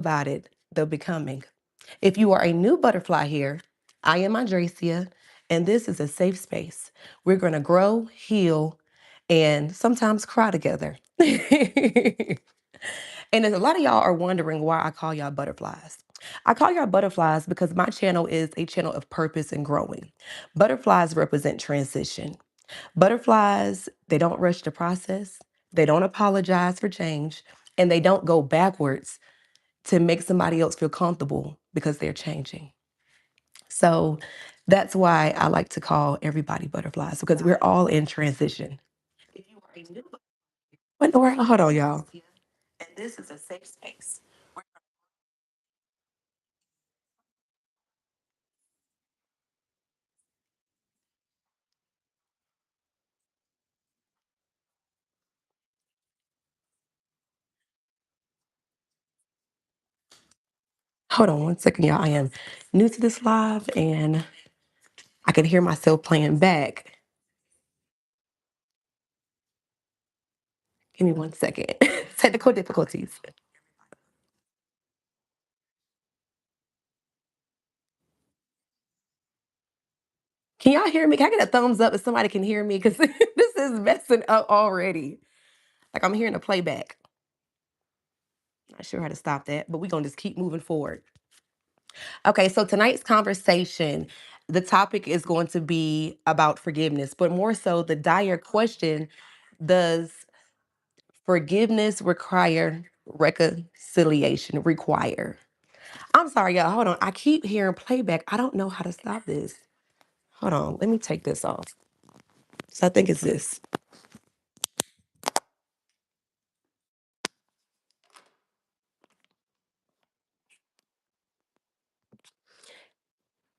about it, the becoming. If you are a new butterfly here, I am Andresia, and this is a safe space. We're going to grow, heal, and sometimes cry together. And a lot of y'all are wondering why I call y'all butterflies. I call y'all butterflies because my channel is a channel of purpose and growing. Butterflies represent transition. Butterflies, they don't rush the process, they don't apologize for change, and they don't go backwards to make somebody else feel comfortable because they're changing. So that's why I like to call everybody butterflies because we're all in transition. If you are a new what in the world? Hold on, y'all. And this is a safe space. Hold on one second, y'all. I am new to this live and I can hear myself playing back. Give me one second. Technical difficulties. Can y'all hear me? Can I get a thumbs up if somebody can hear me? Because this is messing up already. Like I'm hearing a playback. Not sure how to stop that, but we're going to just keep moving forward. Okay, so tonight's conversation, the topic is going to be about forgiveness, but more so the dire question: does forgiveness require reconciliation? Require. I'm sorry, y'all. Hold on. I keep hearing playback. I don't know how to stop this. Hold on. Let me take this off. So I think it's this.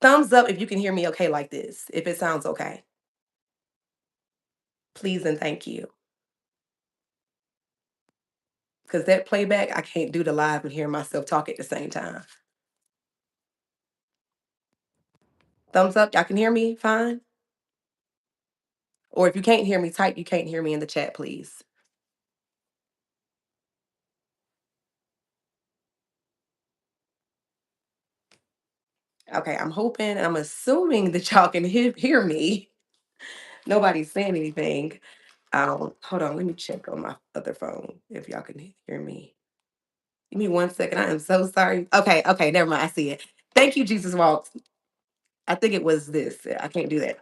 Thumbs up if you can hear me okay like this, if it sounds okay. Please and thank you. Because that playback, I can't do the live and hear myself talk at the same time. Thumbs up, y'all can hear me fine? Or if you can't hear me, type you can't hear me in the chat, please. Okay, I'm hoping, I'm assuming that y'all can hear me. Nobody's saying anything. Hold on, let me check on my other phone if y'all can hear me. Give me one second. I am so sorry. Okay, okay, never mind. I see it. Thank you, Jesus Walks. I think it was this. I can't do that.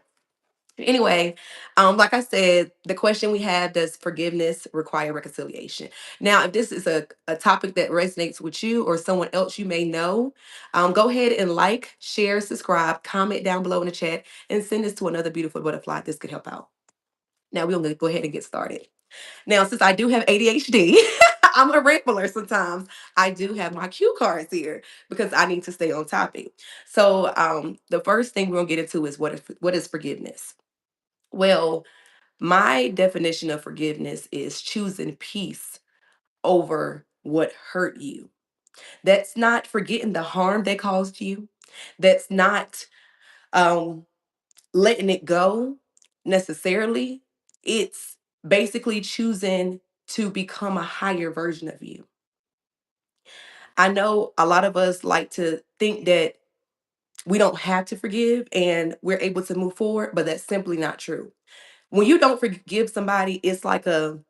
Anyway, like I said, the question we have: does forgiveness require reconciliation? Now, if this is a topic that resonates with you or someone else you may know, go ahead and like, share, subscribe, comment down below in the chat, and send this to another beautiful butterfly. This could help out. Now, we're going to go ahead and get started. Now, since I do have ADHD, I'm a rambler sometimes. I do have my cue cards here because I need to stay on topic. So, the first thing we're going to get into is what is forgiveness? Well, my definition of forgiveness is choosing peace over what hurt you. That's not forgetting the harm they caused you. That's not um, letting it go necessarily. It's basically choosing to become a higher version of you. I know a lot of us like to think that we don't have to forgive and we're able to move forward, but that's simply not true. When you don't forgive somebody, it's like a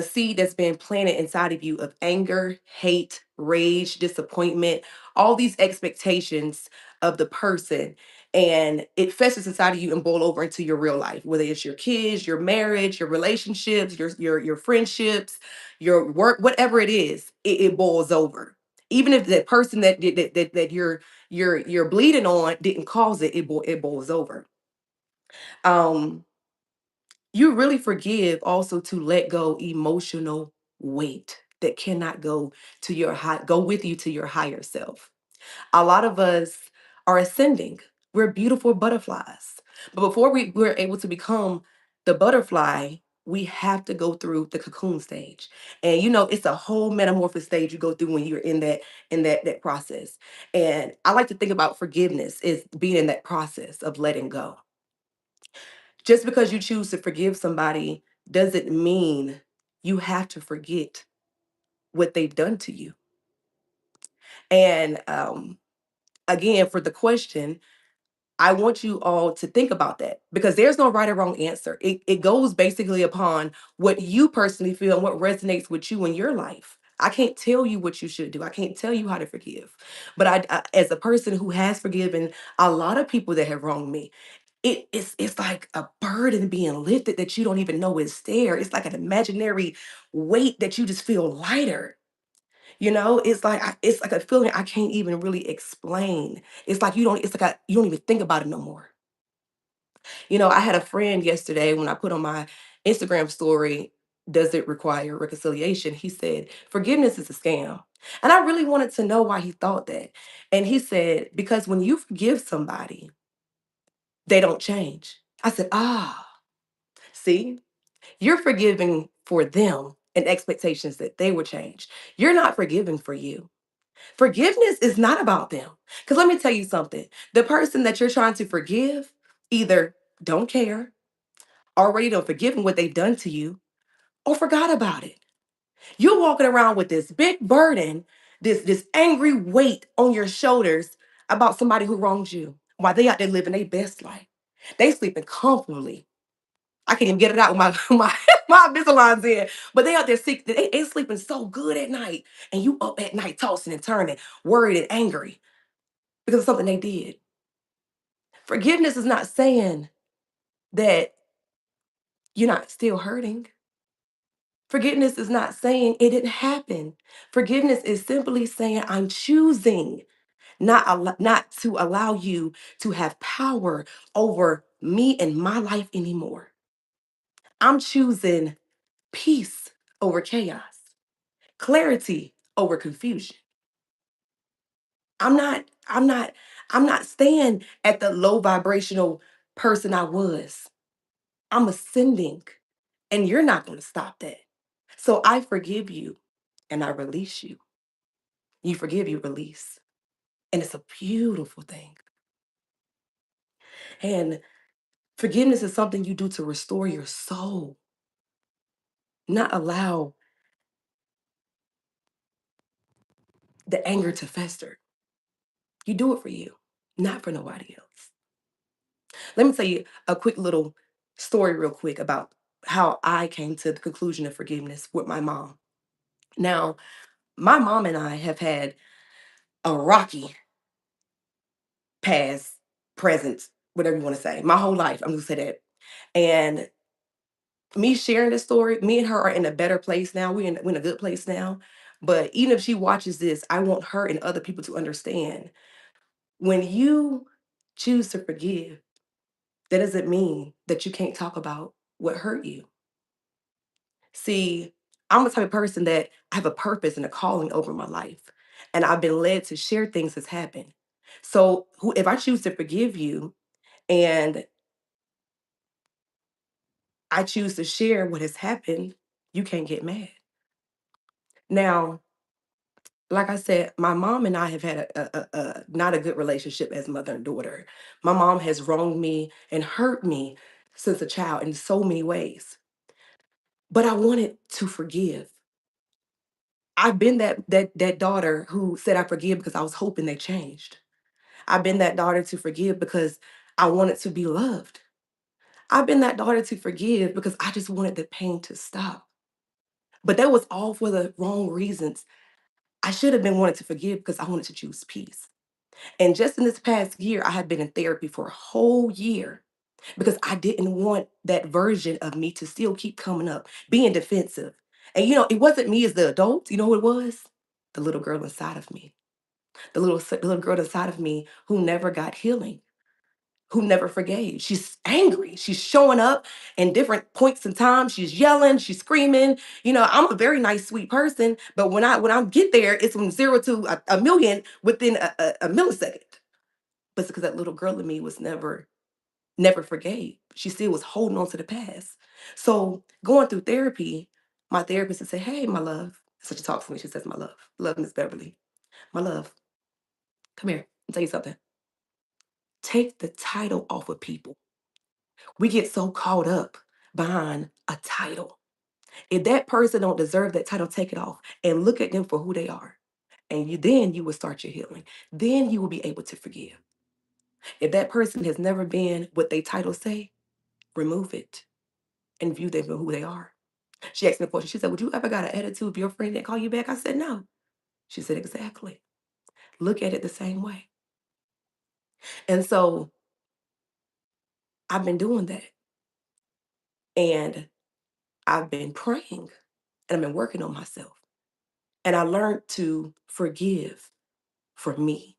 seed that's been planted inside of you of anger, hate, rage, disappointment, all these expectations of the person. And it festers inside of you and boil over into your real life, whether it's your kids, your marriage, your relationships, your friendships, your work, whatever it is, it boils over. Even if that person that you're bleeding on didn't cause it, it boils over. Um, you really forgive also to let go emotional weight that cannot go with you to your higher self. A lot of us are ascending. We're beautiful butterflies. But before we're able to become the butterfly, we have to go through the cocoon stage. And it's a whole metamorphosis stage you go through when you're in that process. And I like to think about forgiveness is being in that process of letting go. Just because you choose to forgive somebody doesn't mean you have to forget what they've done to you. And again, for the question, I want you all to think about that because there's no right or wrong answer. It goes basically upon what you personally feel and what resonates with you in your life. I can't tell you what you should do. I can't tell you how to forgive. But as a person who has forgiven a lot of people that have wronged me, it's like a burden being lifted that you don't even know is there. It's like an imaginary weight that you just feel lighter. It's like a feeling I can't even really explain. It's like you don't even think about it no more. I had a friend yesterday when I put on my Instagram story, does it require reconciliation? He said, forgiveness is a scam. And I really wanted to know why he thought that. And he said, because when you forgive somebody, they don't change. I said, see, you're forgiving for them and expectations that they would change. You're not forgiving for you. Forgiveness is not about them. Because let me tell you something, the person that you're trying to forgive either don't care, already done forgiven what they've done to you, or forgot about it. You're walking around with this big burden, this angry weight on your shoulders about somebody who wronged you while they out there living their best life. They sleeping comfortably. I can't even get it out with my my Invisaligns in, but they out there sick. They sleeping so good at night, and you up at night tossing and turning, worried and angry because of something they did. Forgiveness is not saying that you're not still hurting. Forgiveness is not saying it didn't happen. Forgiveness is simply saying I'm choosing not to allow you to have power over me and my life anymore. I'm choosing peace over chaos, clarity over confusion. I'm not I'm not I'm not staying at the low vibrational person I was. I'm ascending and you're not going to stop that. So I forgive you and I release you. You forgive, you release. And it's a beautiful thing. And forgiveness is something you do to restore your soul, not allow the anger to fester. You do it for you, not for nobody else. Let me tell you a quick little story, real quick, about how I came to the conclusion of forgiveness with my mom. Now, my mom and I have had a rocky past, present, whatever you want to say, my whole life. I'm going to say that. And me sharing this story, me and her are in a better place now. We're in a good place now. But even if she watches this, I want her and other people to understand when you choose to forgive, that doesn't mean that you can't talk about what hurt you. See, I'm the type of person that I have a purpose and a calling over my life. And I've been led to share things that's happened. So if I choose to forgive you and I choose to share what has happened, you can't get mad. Now, like I said, my mom and I have had a not a good relationship as mother and daughter. My mom has wronged me and hurt me since a child in so many ways. But I wanted to forgive. I've been that daughter who said I forgive because I was hoping they changed. I've been that daughter to forgive because I wanted to be loved. I've been that daughter to forgive because I just wanted the pain to stop. But that was all for the wrong reasons. I should have been wanting to forgive because I wanted to choose peace. And just in this past year, I have been in therapy for a whole year because I didn't want that version of me to still keep coming up, being defensive. And it wasn't me as the adult. You know who it was? The little girl inside of me. The little girl inside of me who never got healing, who never forgave. She's angry. She's showing up in different points in time. She's yelling, she's screaming. I'm a very nice, sweet person, but when I get there, it's from zero to a million within a millisecond. But it's because that little girl in me was never forgave. She still was holding on to the past. So going through therapy, my therapist would say, "Hey, my love." So she talks to me. She says, "My love, Miss Beverly, my love, come here. I'll tell you something. Take the title off of people. We get so caught up behind a title. If that person don't deserve that title, take it off and look at them for who they are. And you will start your healing. Then you will be able to forgive. If that person has never been what they title say, remove it and view them for who they are. She asked me a question. She said, would you ever got an attitude if your friend didn't call you back? I said, no. She said, exactly. Look at it the same way. And so I've been doing that. And I've been praying and I've been working on myself. And I learned to forgive for me.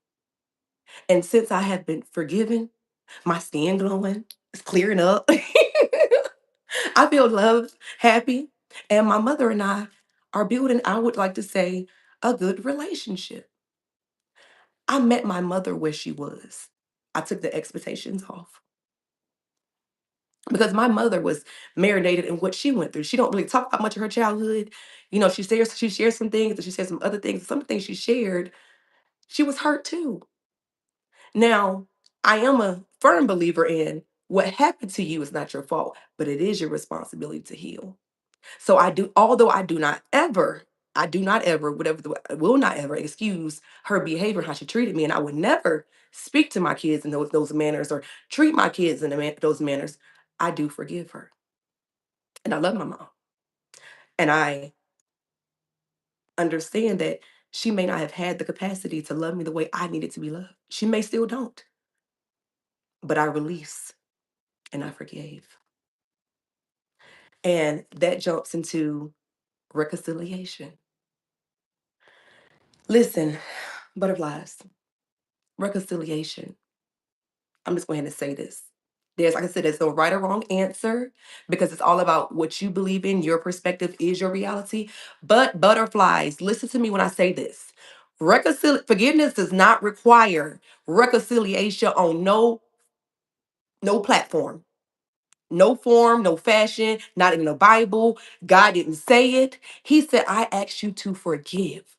And since I have been forgiven, my skin glowing, it's clearing up. I feel loved, happy, and my mother and I are building, I would like to say, a good relationship. I met my mother where she was. I took the expectations off because my mother was marinated in what she went through. She don't really talk about much of her childhood. You know, she shares some things and she shares some other things. Some things she shared, she was hurt too. Now, I am a firm believer in what happened to you is not your fault, but it is your responsibility to heal. So I do, although I do not ever, I will not ever excuse her behavior, how she treated me. And I would never speak to my kids in those manners or treat my kids in those manners. I do forgive her. And I love my mom. And I understand that she may not have had the capacity to love me the way I needed to be loved. She may still don't, but I release and I forgave. And that jumps into reconciliation. Listen, butterflies, reconciliation. I'm just going to say this. Like I said, there's no right or wrong answer because it's all about what you believe in. Your perspective is your reality. But butterflies, listen to me when I say this. Forgiveness does not require reconciliation on no platform, no form, no fashion, not in the Bible. God didn't say it. He said, I ask you to forgive.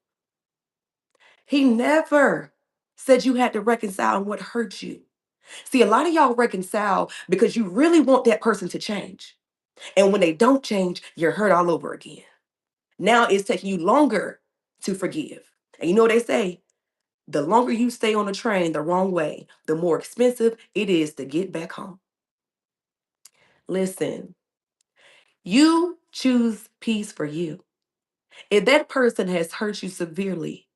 He never said you had to reconcile on what hurt you. See, a lot of y'all reconcile because you really want that person to change. And when they don't change, you're hurt all over again. Now it's taking you longer to forgive. And you know what they say? The longer you stay on the train the wrong way, the more expensive it is to get back home. Listen, you choose peace for you. If that person has hurt you severely,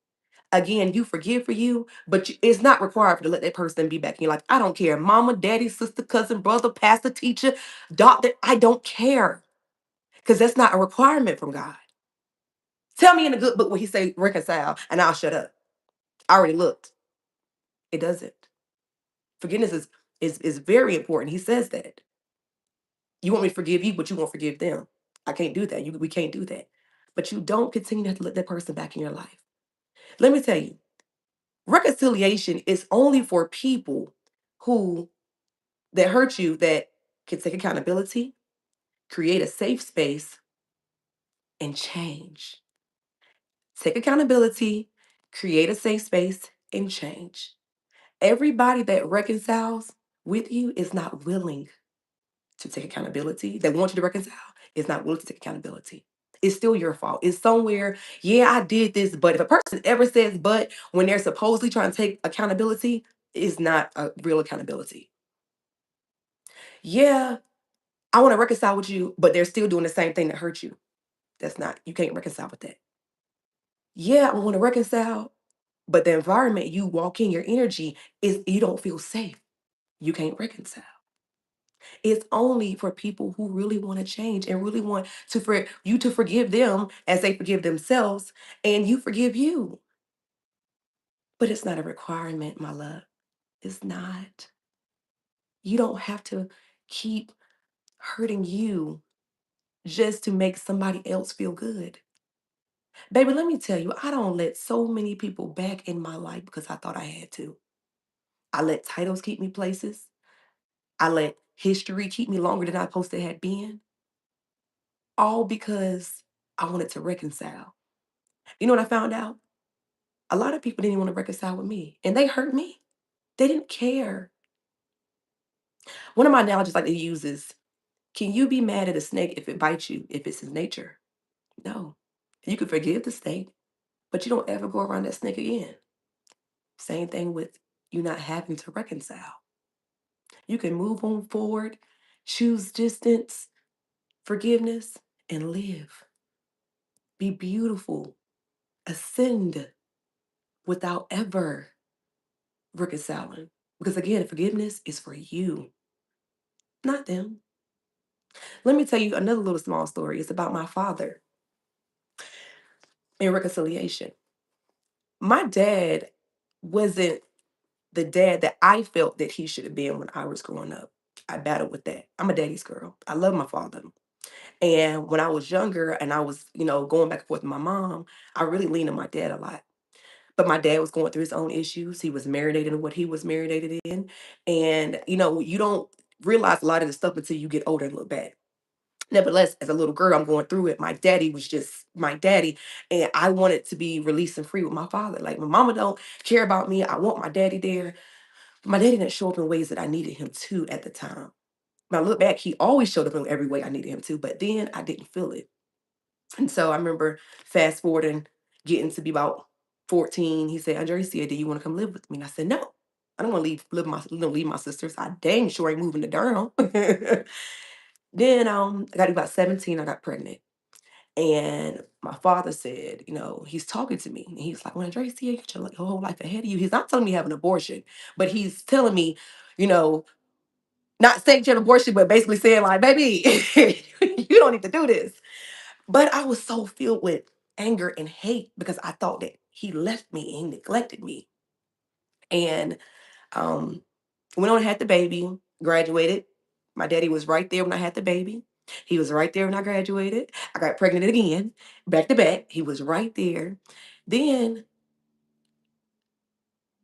again, you forgive for you, but it's not required for to let that person be back in your life. I don't care. Mama, daddy, sister, cousin, brother, pastor, teacher, doctor. I don't care because that's not a requirement from God. Tell me in the good book what he say reconcile, and I'll shut up. I already looked. It doesn't. Forgiveness is very important. He says that. You want me to forgive you, but you won't forgive them. I can't do that. We can't do that. But you don't continue to have to let that person back in your life. Let me tell you, reconciliation is only for people who that hurt you that can take accountability, create a safe space, and change. Take accountability, create a safe space, and change. Everybody that reconciles with you is not willing to take accountability. They want you to reconcile, is not willing to take accountability. It's still your fault. It's somewhere, yeah, I did this, but if a person ever says but when they're supposedly trying to take accountability, is not a real accountability. Yeah, I want to reconcile with you, but they're still doing the same thing that hurt you. That's not, you can't reconcile with that. Yeah, I want to reconcile, but the environment you walk in, your energy is you don't feel safe. You can't reconcile. It's only for people who really want to change and really want to for you to forgive them as they forgive themselves and you forgive you. But it's not a requirement, my love. It's not. You don't have to keep hurting you just to make somebody else feel good. Baby, let me tell you, I don't let so many people back in my life because I thought I had to. I let titles keep me places. I let history keep me longer than I supposed to had been. All because I wanted to reconcile. You know what I found out? A lot of people didn't want to reconcile with me, and they hurt me. They didn't care. One of my analogies I like to use is, can you be mad at a snake if it bites you, if it's his nature? No. You can forgive the snake. but you don't ever go around that snake again. Same thing with you not having to reconcile. You can move on forward, choose distance, forgiveness, and live. Be beautiful, ascend without ever reconciling. Because again, forgiveness is for you, not them. Let me tell you another little small story. It's about my father and reconciliation. My dad wasn't the dad that I felt that he should have been when I was growing up. I battled with that. I'm a daddy's girl. I love my father. And when I was younger and I was, going back and forth with my mom, I really leaned on my dad a lot. But my dad was going through his own issues. He was marinated in what he was marinated in. And, you don't realize a lot of the stuff until you get older and look back. Nevertheless, as a little girl, I'm going through it. My daddy was just my daddy, and I wanted to be released and free with my father. Like my mama don't care about me. I want my daddy there. But my daddy didn't show up in ways that I needed him to at the time. When I look back, he always showed up in every way I needed him to, but then I didn't feel it. And so I remember fast forwarding, getting to be about 14. He said, Andresia, do you want to come live with me? And I said, no. I don't want to leave my sisters. I dang sure ain't moving to Durham. Then I got to be about 17, I got pregnant. And my father said, he's talking to me. And he's like, well, Andrea, see, you got your whole life ahead of you. He's not telling me to have an abortion, but he's telling me, you know, not saying you have an abortion, but basically saying, like, baby, you don't need to do this. But I was so filled with anger and hate because I thought that he left me and he neglected me. And um, went on and had the baby, graduated. My daddy was right there when I had the baby. He was right there when I graduated. I got pregnant again, back to back. He was right there. Then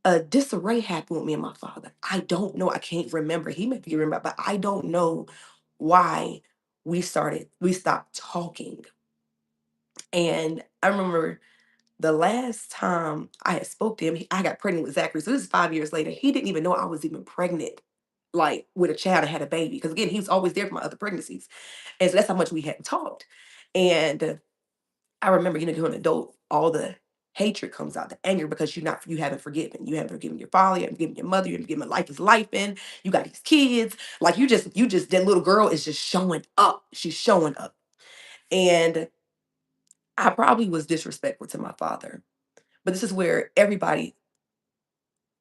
a disarray happened with me and my father. I don't know. I can't remember. He may be remember, but I don't know why we stopped talking. And I remember the last time I had spoke to him, I got pregnant with Zachary. So this is 5 years later. He didn't even know I was even pregnant, like with a child and had a baby. Because again, he was always there for my other pregnancies. And so that's how much we hadn't talked. And I remember, you're an adult, all the hatred comes out, the anger, because you haven't forgiven. You haven't forgiven your father, you haven't forgiven your mother, you haven't forgiven life is life in. You got these kids. Like you just that little girl is just showing up. She's showing up. And I probably was disrespectful to my father. But this is where everybody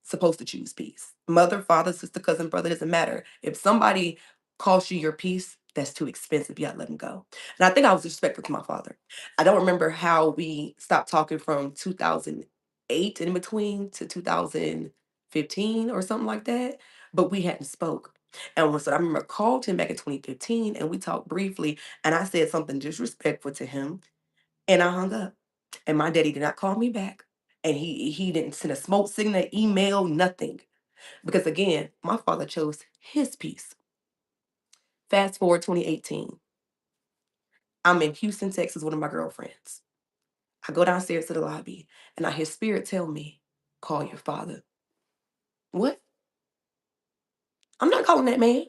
supposed to choose peace. Mother, father, sister, cousin, brother, doesn't matter. If somebody costs you your peace, that's too expensive. You gotta let them go. And I think I was disrespectful to my father. I don't remember how we stopped talking from 2008 in between to 2015 or something like that, but we hadn't spoke. And so I remember I called him back in 2015 and we talked briefly and I said something disrespectful to him and I hung up. And my daddy did not call me back. And he didn't send a smoke signal, email, nothing. Because again, my father chose his peace. Fast forward 2018. I'm in Houston, Texas, with one of my girlfriends. I go downstairs to the lobby and I hear spirit tell me, call your father. What? I'm not calling that man.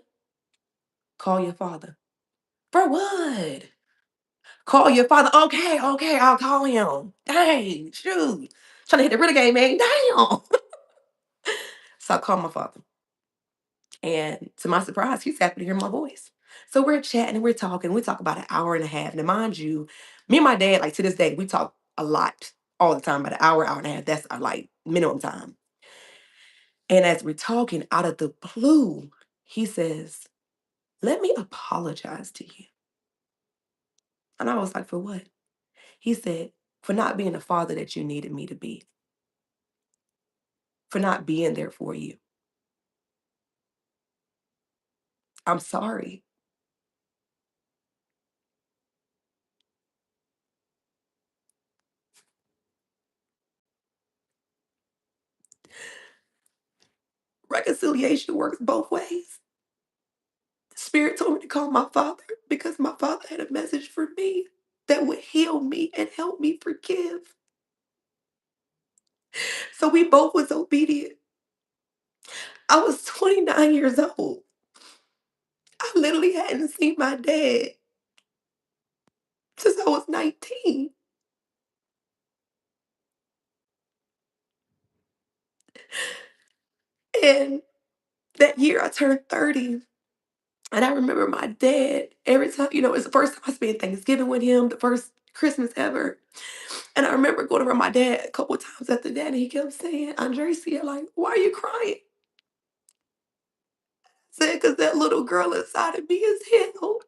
Call your father. For what? Call your father. Okay, okay, I'll call him. Dang, shoot. Trying to hit the riddle game, man. Damn. So I call my father. And to my surprise, he's happy to hear my voice. So we're chatting and we're talking. We talk about an hour and a half. Now, mind you, me and my dad, like to this day, we talk a lot all the time, about an hour, hour and a half. That's our like minimum time. And as we're talking out of the blue, he says, let me apologize to you. And I was like, for what? He said, for not being the father that you needed me to be, for not being there for you. I'm sorry. Reconciliation works both ways. Spirit told me to call my father because my father had a message for me that would heal me and help me forgive. So we both was obedient. I was 29 years old. I literally hadn't seen my dad since I was 19. And that year I turned 30. And I remember my dad every time, it's the first time I spent Thanksgiving with him, the first Christmas ever. And I remember going around my dad a couple of times after that, and he kept saying, Andresia, like, why are you crying? I said, because that little girl inside of me is hell.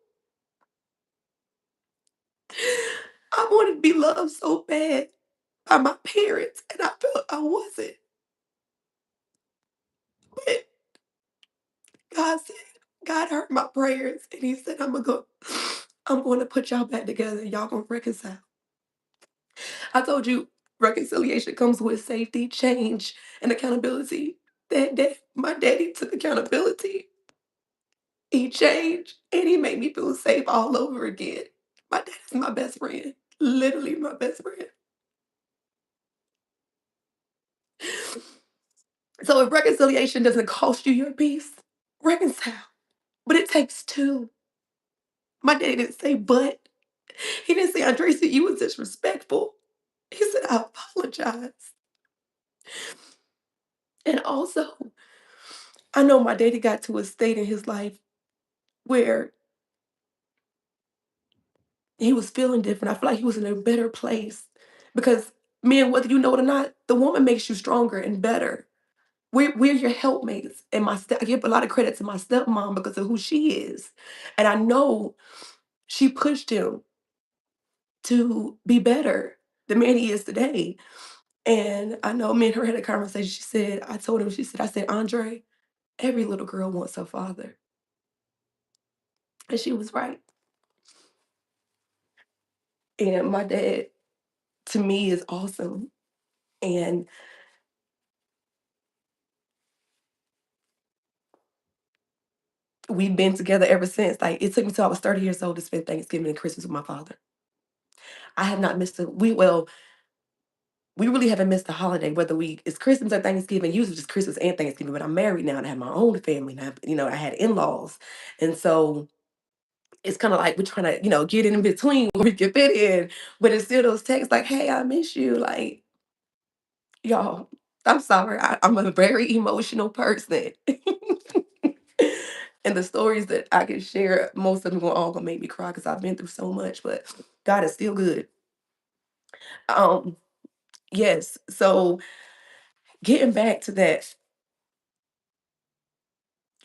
I wanted to be loved so bad by my parents, and I felt I wasn't. But God said, God heard my prayers, and He said, I'm going to put y'all back together. Y'all gonna reconcile. I told you, reconciliation comes with safety, change, and accountability. My daddy took accountability. He changed, and he made me feel safe all over again. My dad is my best friend, literally my best friend. So if reconciliation doesn't cost you your peace, reconcile. But it takes two. My daddy didn't say but. He didn't say, Andresa, you was disrespectful. He said, I apologize. And also, I know my daddy got to a state in his life where he was feeling different. I feel like he was in a better place because, men, whether you know it or not, the woman makes you stronger and better. We're your helpmates. And I give a lot of credit to my stepmom because of who she is. And I know she pushed him to be better, the man he is today. And I know me and her had a conversation. I said, Andre, every little girl wants her father. And she was right. And my dad, to me, is awesome. And we've been together ever since. Like, it took me till I was 30 years old to spend Thanksgiving and Christmas with my father. I have not missed we really haven't missed a holiday, whether it's Christmas or Thanksgiving, usually just Christmas and Thanksgiving, but I'm married now and I have my own family and I had in-laws. And so it's kind of like we're trying to, get in between where we can fit in, but it's still those texts like, hey, I miss you. Like, y'all, I'm sorry. I'm a very emotional person. And the stories that I can share, most of them are all gonna make me cry because I've been through so much, but God is still good. Um, yes. So getting back to that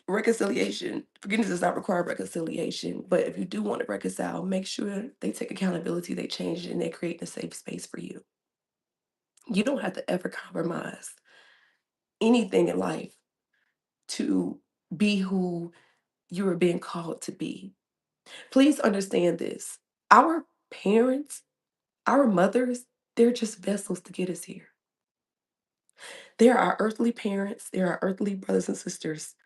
reconciliation, forgiveness does not require reconciliation, but if you do want to reconcile, make sure they take accountability, they change it, and they create a safe space for you. You don't have to ever compromise anything in life to be who you are being called to be. Please understand this. Our parents, our mothers, they're just vessels to get us here. They're our earthly parents, they're our earthly brothers and sisters.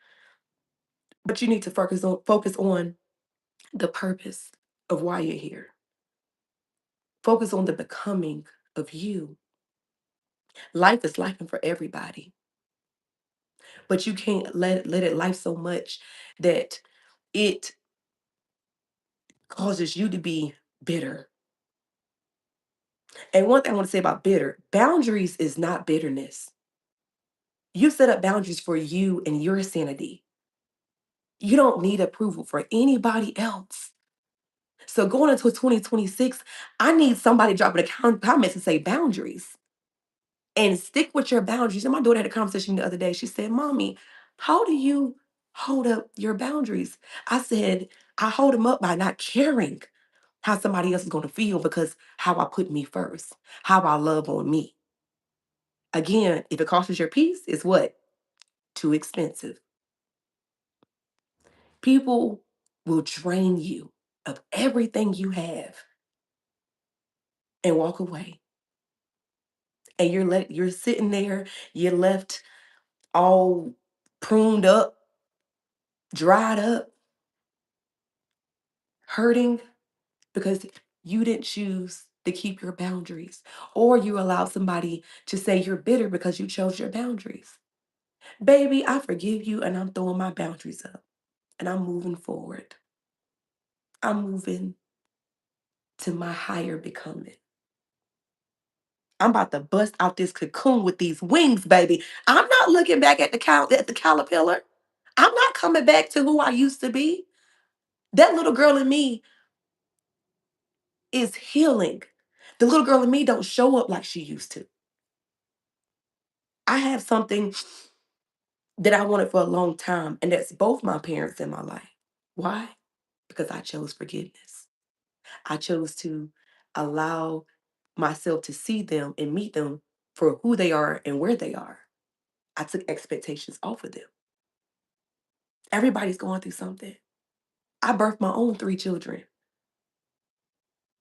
But you need to focus on the purpose of why you're here. Focus on the becoming of you. Life is life for everybody, but you can't let it life so much that it causes you to be bitter. And one thing I want to say about boundaries is not bitterness. You set up boundaries for you and your sanity. You don't need approval for anybody else. So going into 2026, I need somebody dropping a comments and say boundaries and stick with your boundaries. And my daughter had a conversation the other day. She said, Mommy, how do you hold up your boundaries? I said, I hold them up by not caring how somebody else is going to feel because how I put me first, how I love on me. Again, if it costs your peace, it's what? Too expensive. People will drain you of everything you have and walk away. And you're sitting there, you're left all pruned up, dried up, hurting because you didn't choose to keep your boundaries. Or you allow somebody to say you're bitter because you chose your boundaries. Baby, I forgive you and I'm throwing my boundaries up and I'm moving forward. I'm moving to my higher becoming. I'm about to bust out this cocoon with these wings, baby. I'm not looking back at the caterpillar. I'm not coming back to who I used to be. That little girl in me is healing. The little girl in me don't show up like she used to. I have something that I wanted for a long time, and that's both my parents in my life. Why? Because I chose forgiveness. I chose to allow myself to see them and meet them for who they are and where they are. I took expectations off of them. Everybody's going through something. I birthed my own three children,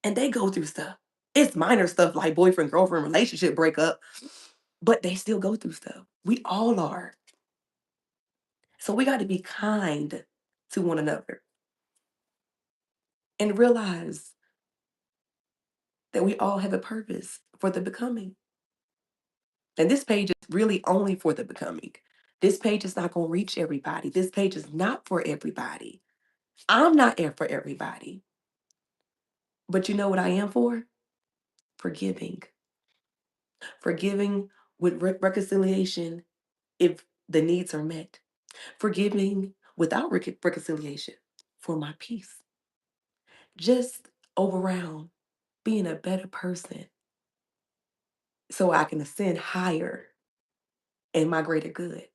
and they go through stuff. It's minor stuff like boyfriend, girlfriend, relationship breakup, but they still go through stuff. We all are. So we got to be kind to one another and realize that we all have a purpose for the becoming. And this page is really only for the becoming. This page is not going to reach everybody. This page is not for everybody. I'm not there for everybody. But you know what I am for? Forgiving. Forgiving with reconciliation if the needs are met. Forgiving without reconciliation for my peace. Just overall being a better person so I can ascend higher in my greater good.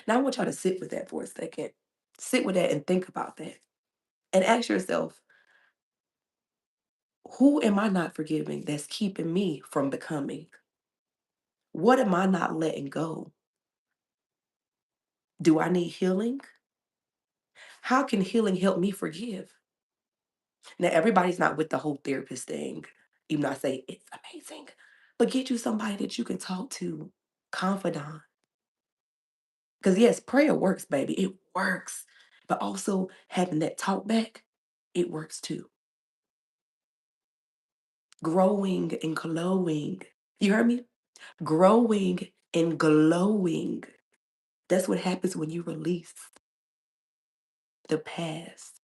Now I want y'all to sit with that for a second. Sit with that and think about that. And ask yourself, who am I not forgiving that's keeping me from becoming? What am I not letting go? Do I need healing? How can healing help me forgive? Now, everybody's not with the whole therapist thing, even though I say it's amazing. But get you somebody that you can talk to, confidant. Because yes, prayer works, baby. It works. But also having that talk back, it works too. Growing and glowing. You heard me? Growing and glowing. That's what happens when you release the past.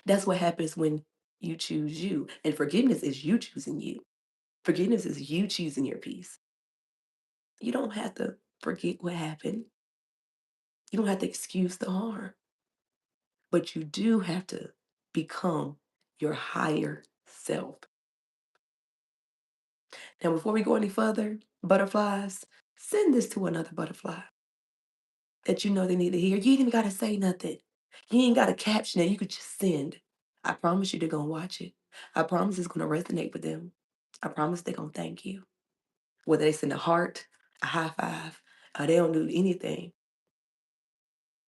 That's what happens when you choose you. And forgiveness is you choosing you. Forgiveness is you choosing your peace. You don't have to forget what happened. You don't have to excuse the harm. But you do have to become your higher self. Now, before we go any further, butterflies, send this to another butterfly that you know they need to hear. You ain't even got to say nothing. You ain't got to caption it. You could just send. I promise you they're going to watch it. I promise it's going to resonate with them. I promise they're going to thank you. Whether they send a heart, a high five, or they don't do anything.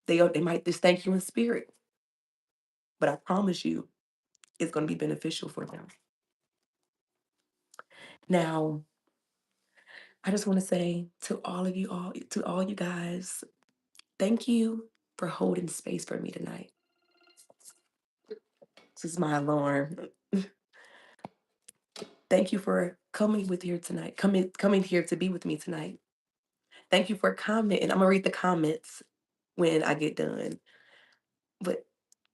They might just thank you in spirit. But I promise you it's going to be beneficial for them. Now, I just want to say to all of you all, to all you guys, thank you for holding space for me tonight. This is my alarm. Thank you for coming with here tonight. Coming here to be with me tonight. Thank you for commenting. I'm gonna read the comments when I get done. But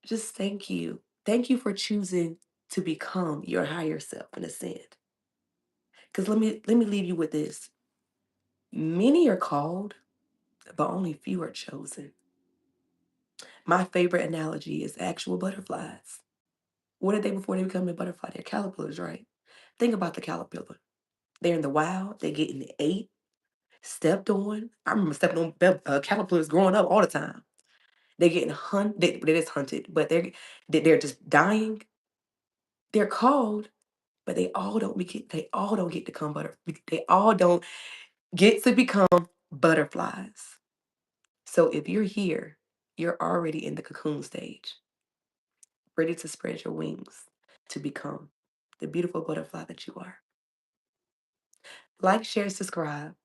just thank you. Thank you for choosing to become your higher self and ascend. Because let me leave you with this. Many are called, but only few are chosen. My favorite analogy is actual butterflies. What are they before they become a butterfly? They're caterpillars, right? Think about the caterpillar. They're in the wild, they're getting ate, stepped on. I remember stepping on caterpillars growing up all the time. They're getting hunted, they're just hunted, but they're just dying. They're called, but they all don't get to come they all don't get to become butterflies. So if you're here, you're already in the cocoon stage, ready to spread your wings to become the beautiful butterfly that you are. Like, share, subscribe.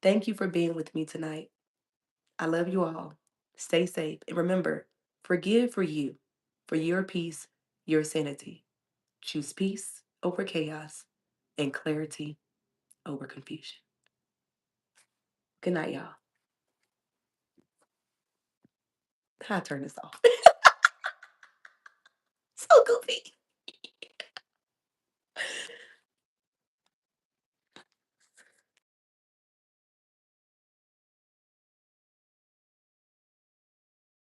Thank you for being with me tonight. I love you all. Stay safe. And remember, forgive for you, for your peace, your sanity. Choose peace over chaos and clarity over confusion. Good night, y'all. How I turn this off? So goofy.